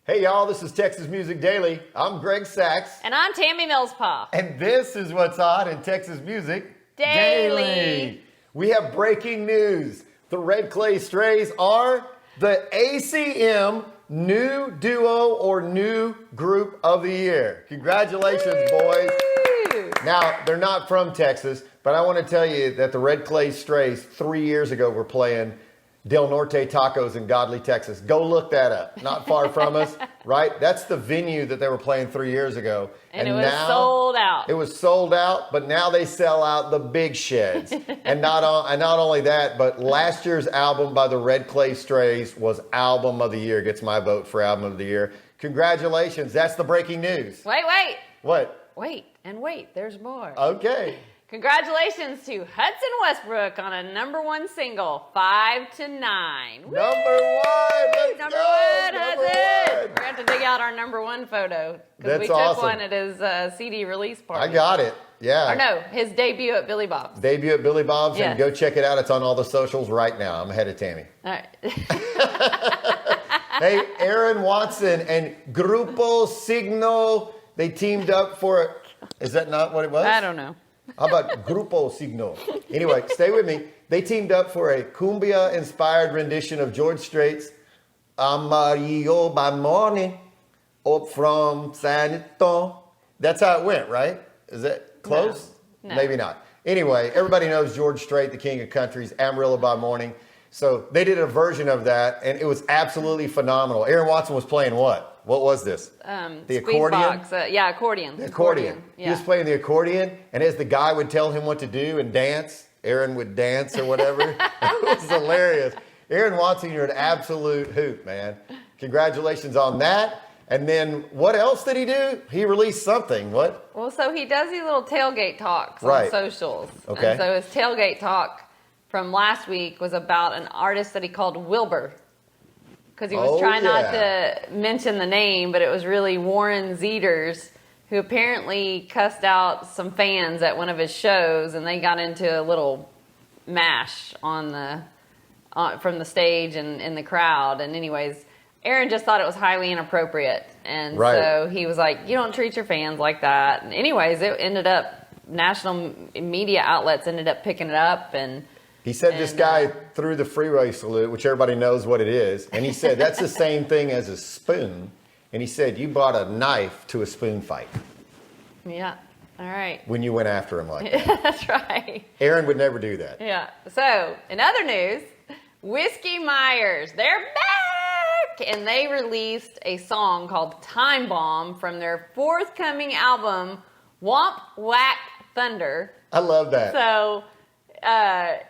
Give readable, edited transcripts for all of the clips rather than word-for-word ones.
Hey y'all, this is Texas Music Daily. I'm Greg Sachs. And I'm Tammy Millspaw. And this is what's hot in Texas Music Daily. We have breaking news. The Red Clay Strays are the ACM new duo or new group of the year. Congratulations, boys. Now, they're not from Texas, but I want to tell you that the Red Clay Strays 3 years ago were playing Del Norte Tacos in Godley, Texas. Go look that up. Not far from us, right? That's the venue that they were playing 3 years ago. And it was sold out. It was sold out, but now they sell out the big sheds. and not only that, but last year's album by the Red Clay Strays was Album of the Year. Gets my vote for Album of the Year. Congratulations. That's the breaking news. Wait. What? Wait. There's more. Okay. Congratulations to Hudson Westbrook on a #1 single, 5 to 9. Woo! Number one. Let's Number go. one, Number Hudson. one. We're going to have to dig out our #1 photo. That's we took awesome. one at his CD release party. I got it. Yeah. Or no, his debut at Billy Bob's. Debut at Billy Bob's, Yes. and go check it out. It's on all the socials right now. I'm ahead of Tammy. All right. Hey, Aaron Watson and Gruppo Siggno, they teamed up for it. Is that not what it was? I don't know. How about Gruppo Siggno? Anyway, stay with me. They teamed up for a cumbia-inspired rendition of George Strait's Amarillo by Morning, up from San Antonio. That's how it went, right? Is that close? No. Maybe not. Anyway, everybody knows George Strait, the king of country's Amarillo by Morning. So they did a version of that, and it was absolutely phenomenal. Aaron Watson was playing what? What was this? The accordion? Box. Yeah, accordion. The accordion. Yeah. He was playing the accordion, and as the guy would tell him what to do and dance, Aaron would dance or whatever. It was hilarious. Aaron Watson, you're an absolute hoot, man. Congratulations on that. And then what else did he do? He released something. What? Well, so he does these little tailgate talks on Right. socials. Okay. And so his tailgate talk from last week was about an artist that he called Wilbur. Because he was trying not to mention the name, but it was really Warren Zeters, who apparently cussed out some fans at one of his shows, and they got into a little mash from the stage and in the crowd. And anyways, Aaron just thought it was highly inappropriate. And so he was like, you don't treat your fans like that. And anyways, it ended up, national media outlets ended up picking it up. And he said this guy threw the freeway salute, which everybody knows what it is. And he said, that's the same thing as a spoon. And he said, you brought a knife to a spoon fight. Yeah. All right. When you went after him like that. That's right. Aaron would never do that. Yeah. So, in other news, Whiskey Myers, they're back! And they released a song called Time Bomb from their forthcoming album, Womp Whack Thunder. I love that. So,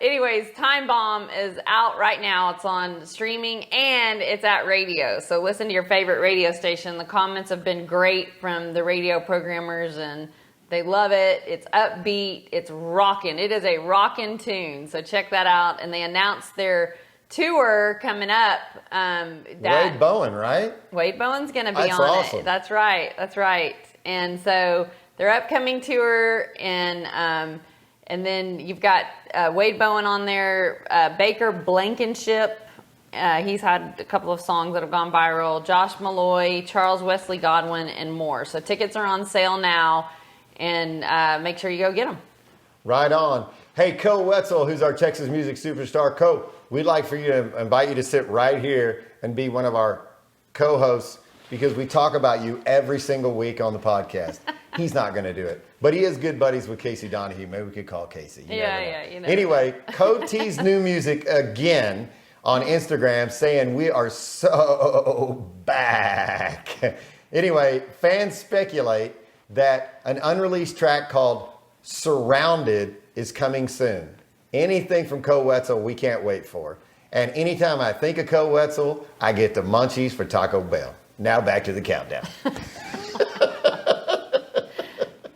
anyways, Time Bomb is out right now. It's on streaming and it's at radio. So listen to your favorite radio station. The comments have been great from the radio programmers and they love it. It's upbeat. It's rocking. It is a rockin' tune. So check that out. And they announced their tour coming up. Wade Bowen, right? Wade Bowen's going to be on awesome. it. That's right. And so their upcoming tour and then you've got Wade Bowen on there, Baker Blankenship. He's had a couple of songs that have gone viral. Josh Malloy, Charles Wesley Godwin, and more. So tickets are on sale now, and make sure you go get them. Right on. Hey, Co Wetzel, who's our Texas music superstar. Co, we'd like for you to invite you to sit right here and be one of our co-hosts because we talk about you every single week on the podcast. He's not going to do it. But he is good buddies with Casey Donahue. Maybe we could call Casey. You know. Anyway, Co teased new music again on Instagram saying we are so back. Anyway, fans speculate that an unreleased track called Surrounded is coming soon. Anything from Co Wetzel we can't wait for. And anytime I think of Co Wetzel, I get the munchies for Taco Bell. Now back to the countdown.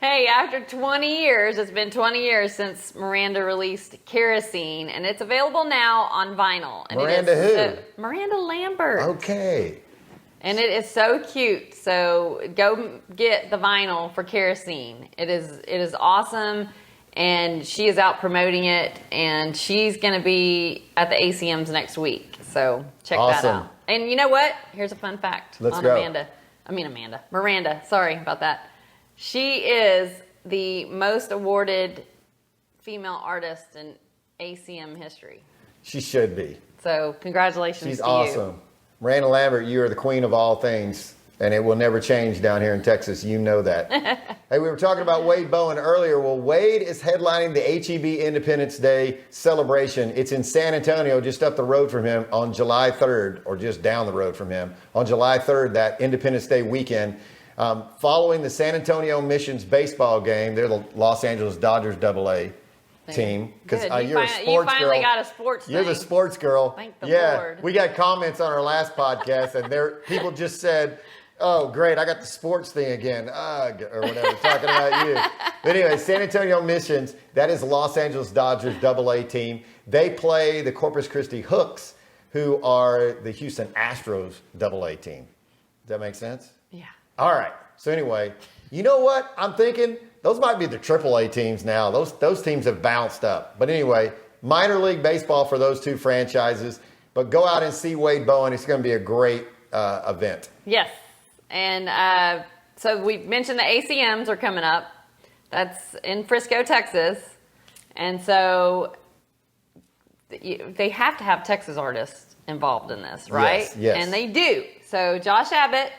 Hey, after 20 years, it's been 20 years since Miranda released Kerosene, and it's available now on vinyl. And Miranda who? Miranda Lambert. Okay. And it is so cute. So go get the vinyl for Kerosene. It is awesome, and she is out promoting it, and she's going to be at the ACMs next week. So check that out. And you know what? Here's a fun fact Let's on go. Miranda. Sorry about that. She is the most awarded female artist in ACM history. She should be. So congratulations She's to awesome. you. Miranda Lambert, you are the queen of all things, and it will never change down here in Texas. You know that. Hey, we were talking about Wade Bowen earlier. Well, Wade is headlining the HEB Independence Day celebration. It's in San Antonio, just up the road from him on July 3rd, or just down the road from him on July 3rd, that Independence Day weekend. Following the San Antonio Missions baseball game, they're the Los Angeles Dodgers AA team. Because you're a sports girl. You finally got a sports You're thing. the sports girl. Thank the yeah, Lord. we got comments on our last podcast, and people just said, "Oh, great! I got the sports thing again," or whatever, talking about you. But anyway, San Antonio Missions. That is the Los Angeles Dodgers AA team. They play the Corpus Christi Hooks, who are the Houston Astros AA team. Does that make sense? Yeah. All right. So anyway, you know what I'm thinking? Those might be the AAA teams now. Those teams have bounced up. But anyway, minor league baseball for those two franchises. But go out and see Wade Bowen. It's going to be a great event. Yes. And so we mentioned the ACMs are coming up. That's in Frisco, Texas. And so they have to have Texas artists involved in this, right? Yes. And they do. So Josh Abbott,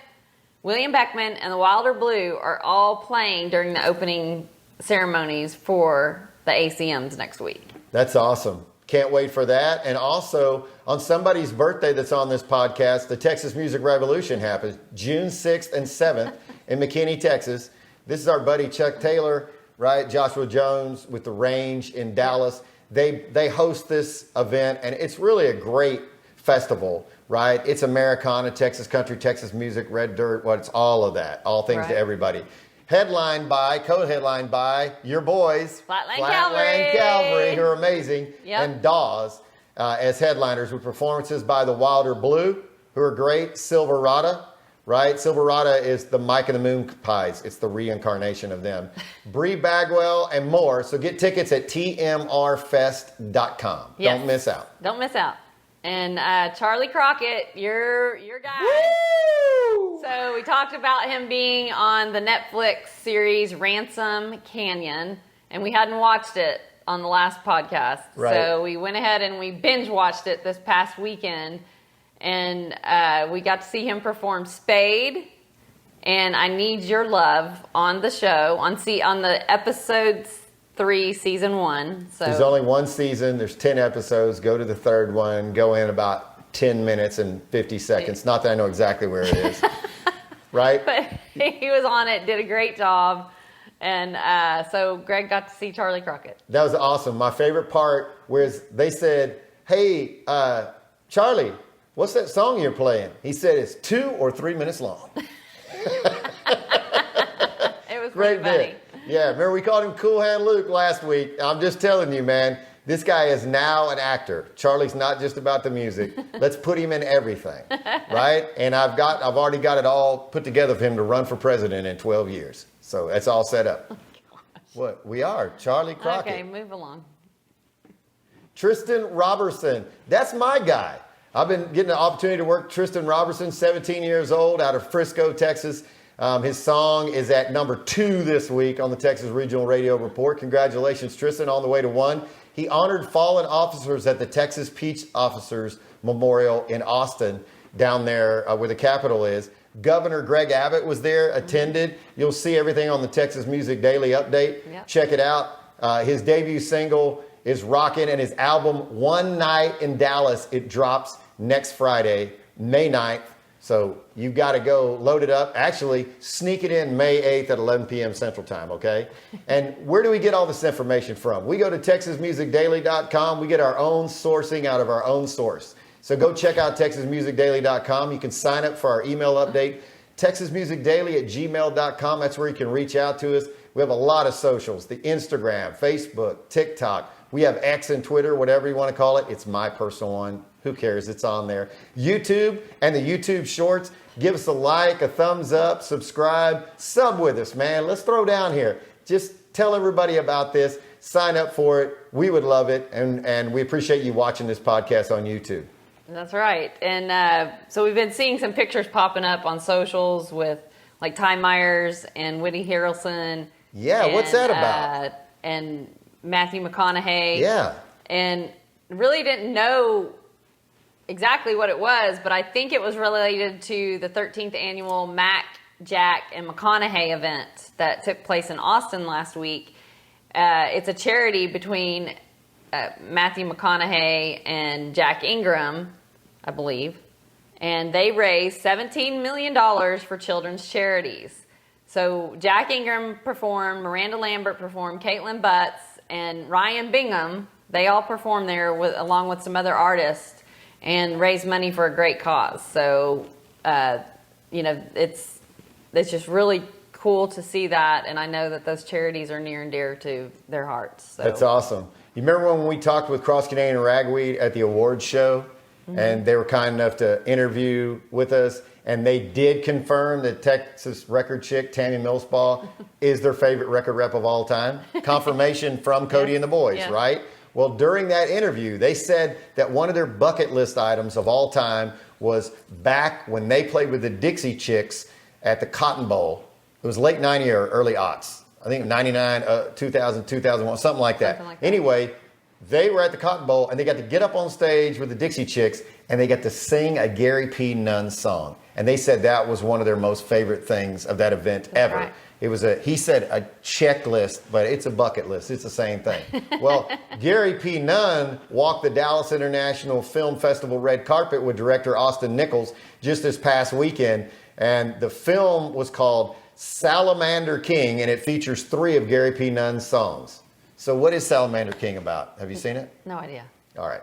William Beckmann, and the Wilder Blue are all playing during the opening ceremonies for the ACMs next week. That's awesome. Can't wait for that. And also, on somebody's birthday that's on this podcast, the Texas Music Revolution happens June 6th and 7th in McKinney, Texas. This is our buddy Chuck Taylor, right? Joshua Jones with the Range in Dallas. They host this event, and it's really a great festival, right? It's Americana, Texas country, Texas music, red dirt, it's all of that. All things to everybody. Co-headlined by your boys, Flatland Cavalry, who are amazing, Yep. and Dawes as headliners with performances by the Wilder Blue, who are great, Silverada, right? Silverada is the Mike and the Moon Pies. It's the reincarnation of them. Bree Bagwell and more. So get tickets at tmrfest.com. Yes. Don't miss out. Don't miss out. And Charley Crockett, your guy. Woo! So we talked about him being on the Netflix series Ransom Canyon, and we hadn't watched it on the last podcast. Right. So we went ahead and we binge watched it this past weekend, and we got to see him perform Spade and I Need Your Love on the show, on the episodes 3, season 1. So There's only one season. There's 10 episodes. Go to the third one. Go in about 10 minutes and 50 seconds. Not that I know exactly where it is. Right? But he was on it, did a great job. And so Greg got to see Charley Crockett. That was awesome. My favorite part was they said, "Hey, Charley, what's that song you're playing?" He said, "It's 2 or 3 minutes long." It was Great pretty funny. bit. Yeah, remember we called him Cool Hand Luke last week. I'm just telling you, man, this guy is now an actor. Charlie's not just about the music. Let's put him in everything, right? And I've already got it all put together for him to run for president in 12 years. So that's all set up. Oh, What? We are. Charley Crockett. Okay, move along. Tristan Roberson. That's my guy. I've been getting the opportunity to work Tristan Roberson, 17 years old, out of Frisco, Texas. His song is at number 2 this week on the Texas Regional Radio Report. Congratulations, Tristan, on the way to 1. He honored fallen officers at the Texas Peace Officers Memorial in Austin, down there where the Capitol is. Governor Greg Abbott was there, attended. You'll see everything on the Texas Music Daily Update. Yep. Check it out. His debut single is rocking, and his album, One Night in Dallas, it drops next Friday, May 9th. So you've got to go load it up. Actually, sneak it in May 8th at 11 p.m. Central Time, okay? And where do we get all this information from? We go to TexasMusicDaily.com. We get our own sourcing out of our own source. So go check out TexasMusicDaily.com. You can sign up for our email update, TexasMusicDaily@gmail.com. That's where you can reach out to us. We have a lot of socials, the Instagram, Facebook, TikTok. We have X and Twitter, whatever you want to call it. It's my personal one. Who cares? It's on there. YouTube and the YouTube Shorts. Give us a like, a thumbs up, subscribe, sub with us, man. Let's throw down here. Just tell everybody about this. Sign up for it. We would love it. And we appreciate you watching this podcast on YouTube. That's right. And so we've been seeing some pictures popping up on socials with like Ty Myers and Woody Harrelson. Yeah, what's that about? And Matthew McConaughey. Yeah. And really didn't know exactly what it was, but I think it was related to the 13th annual Mack, Jack, and McConaughey event that took place in Austin last week. It's a charity between Matthew McConaughey and Jack Ingram, I believe, and they raised $17 million for children's charities. So Jack Ingram performed, Miranda Lambert performed, Caitlin Butts, and Ryan Bingham. They all performed there along with some other artists and raised money for a great cause. So, it's just really cool to see that, and I know that those charities are near and dear to their hearts. So. That's awesome. You remember when we talked with Cross Canadian Ragweed at the awards show, and they were kind enough to interview with us, and they did confirm that Texas record chick Tammy Millspaw is their favorite record rep of all time. Confirmation from Cody and the boys, right? Well, during that interview, they said that one of their bucket list items of all time was back when they played with the Dixie Chicks at the Cotton Bowl. It was late 90 or early aughts. I think 99, 2000, 2001, something like that. Anyway, they were at the Cotton Bowl, and they got to get up on stage with the Dixie Chicks, and they got to sing a Gary P. Nunn song. And they said that was one of their most favorite things of that event ever. Right. It was he said a checklist, but it's a bucket list. It's the same thing. Well, Gary P. Nunn walked the Dallas International Film Festival red carpet with director Austin Nichols just this past weekend. And the film was called Salamander King, and it features 3 of Gary P. Nunn's songs. So what is Salamander King about? Have you seen it? No idea. All right.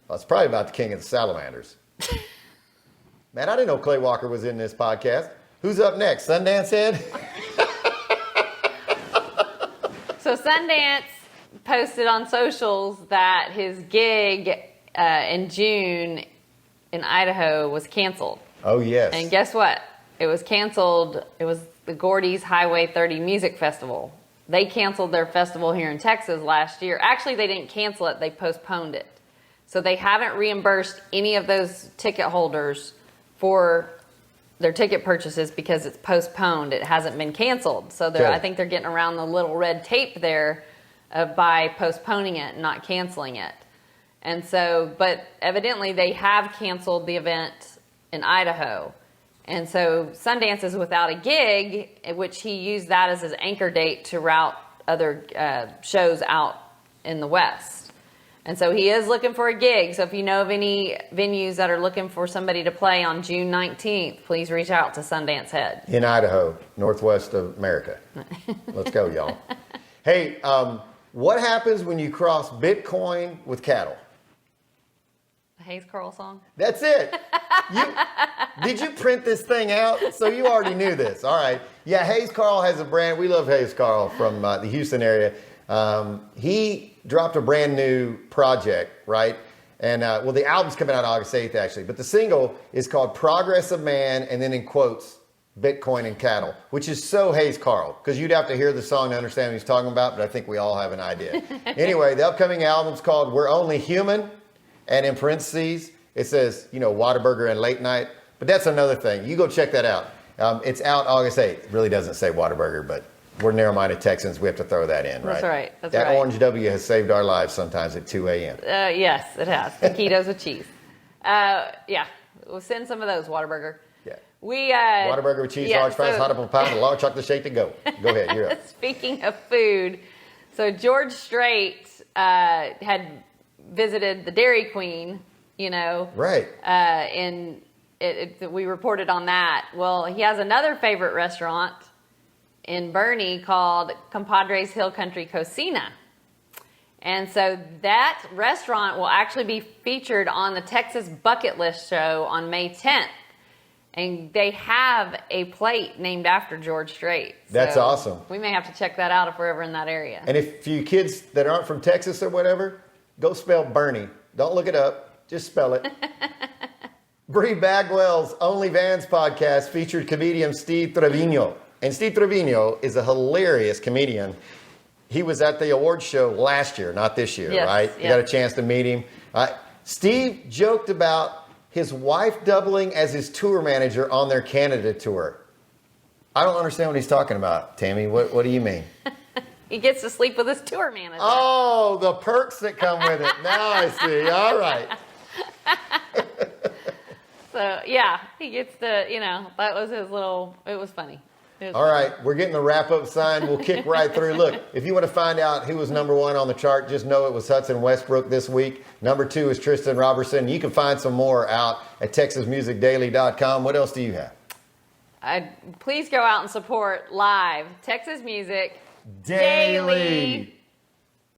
Well, it's probably about the king of the salamanders. Man, I didn't know Clay Walker was in this podcast. Who's up next? Sundance Head? So Sundance posted on socials that his gig in June in Idaho was canceled. Oh, yes. And guess what? It was canceled. It was the Gordy's Highway 30 Music Festival. They canceled their festival here in Texas last year. Actually, they didn't cancel it. They postponed it. So they haven't reimbursed any of those ticket holders for their ticket purchases because it's postponed. It hasn't been canceled. So I think they're getting around the little red tape there by postponing it and not canceling it. And so, but evidently they have canceled the event in Idaho. And so Sundance is without a gig, which he used that as his anchor date to route other shows out in the West. And so he is looking for a gig. So if you know of any venues that are looking for somebody to play on June 19th, please reach out to Sundance Head. In Idaho, northwest of America. Let's go, y'all. Hey, what happens when you cross Bitcoin with cattle? The Hayes Carll song? That's it. Did you print this thing out? So you already knew this. All right. Yeah, Hayes Carll has a brand. We love Hayes Carll from the Houston area. He dropped a brand new project, right? And, the album's coming out August 8th, actually. But the single is called Progress of Man, and then in quotes, Bitcoin and Cattle, which is so Hayes Carll, because you'd have to hear the song to understand what he's talking about, but I think we all have an idea. Anyway, the upcoming album's called We're Only Human, and in parentheses, it says, Whataburger and Late Night. But that's another thing. You go check that out. It's out August 8th. It really doesn't say Whataburger, but we're narrow-minded Texans. We have to throw that in, right? That's right. That's that right. Orange W has saved our lives sometimes at 2 a.m. Yes, it has. Taquitos with cheese. Yeah, we'll send some of those, Whataburger. Yeah. Whataburger with cheese, large fries, hot apple pie, and a large chocolate shake to go. Go ahead, you're up. Speaking of food, so George Strait had visited the Dairy Queen, Right. and we reported on that. Well, he has another favorite restaurant in Bernie called Compadres Hill Country Cocina. And so that restaurant will actually be featured on the Texas Bucket List show on May 10th. And they have a plate named after George Strait. That's awesome. We may have to check that out if we're ever in that area. And if you kids that aren't from Texas or whatever, go spell Bernie. Don't look it up. Just spell it. Bree Bagwell's Only Vans podcast featured comedian Steve Trevino. And Steve Trevino is a hilarious comedian. He was at the awards show last year, not this year, yes, right? Yes. You got a chance to meet him. Steve joked about his wife doubling as his tour manager on their Canada tour. I don't understand what he's talking about, Tammy. What do you mean? He gets to sleep with his tour manager. Oh, the perks that come with it. Now I see. All right. So, yeah, he gets to, that was his little, it was funny. All right, we're getting the wrap-up sign. We'll kick right through. Look, if you want to find out who was number 1 on the chart, just know it was Hudson Westbrook this week. Number 2 is Tristan Roberson. You can find some more out at TexasMusicDaily.com. What else do you have? Please go out and support live Texas Music Daily.